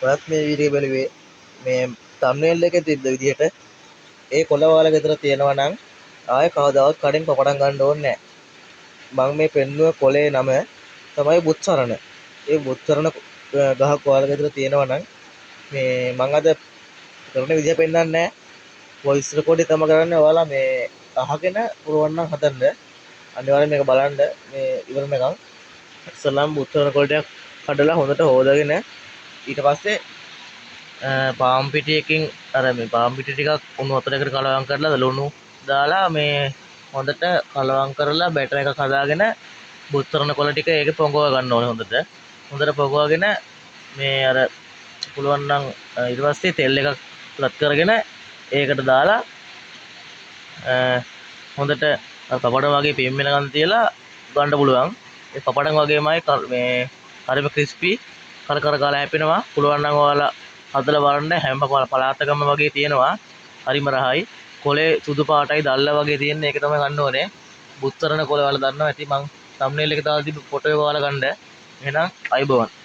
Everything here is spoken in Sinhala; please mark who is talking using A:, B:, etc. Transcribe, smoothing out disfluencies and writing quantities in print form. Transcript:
A: ඔයත් මේ වීඩියෝ බලුවේ මේ thumbnail එකේ තිබ්බ විදිහට ඒ කොළ ඔයාලා ගෙදර තියෙනවා නම් ආයෙ කවදාවත් කඩෙන් පපඩම් ගන්න ඕනේ නැහැ. මම මේ පෙන්නුව කොළේ නම තමයි බුත්සරණ. ඒ බුත්සරණ ගහක් ඔයාලා ගෙදර තියෙනවා නම් මේ මම අද කරන විදිහ පෙන්නන්නේ නැහැ. වොයිස් රෙකෝඩින් තමයි කරන්නේ. ඔයාලා මේ අහගෙන පුරවන්න හදන්න. අනිවාර්යෙන් මේක බලන්න මේ ඉවරනකම්. ඉස්සල්ලාම බුත්සරණ කොළ ටික කඩලා හොඳට හොදගෙන ඊට පස්සේ පාම් පිටියකින් අර මේ පාම් පිටි ටිකක් උණු වතුරයකට කලවම් කරලා ලුණු දාලා මේ හොඳට කලවම් කරලා බැටර් එකක් හදාගෙන බුත්තරන කොළ ටික ඒකේ පොඟව ගන්න ඕනේ හොඳට. හොඳට පොඟවගෙන මේ අර පුළුවන් නම් ඊට පස්සේ තෙල් එකක් රත් කරගෙන ඒකට දාලා හොඳට පපඩම් වගේ පිම්මෙනකන් තියලා ගන්න පුළුවන්. ඒ පපඩම් වගේමයි මේ හරිම ක්‍රිස්පි කර කාලා හැපෙනවා. පුළුවන් නම් ඔයාලා හදලා බලන්න හැම පළාතකම වගේ තියෙනවා. හරිම රහයි. කොලේ සුදු පාටයි දැල්ල වගේ තියෙන එක තමයි ගන්න ඕනේ. බුත්තරන කොළ ඔයාලා දන්නවා ඇති මං thumbnail එකේ දාලා තිබ්බ ෆොටෝ එක ඔයාලා ගන්න. එහෙනම් අයබෝවන්.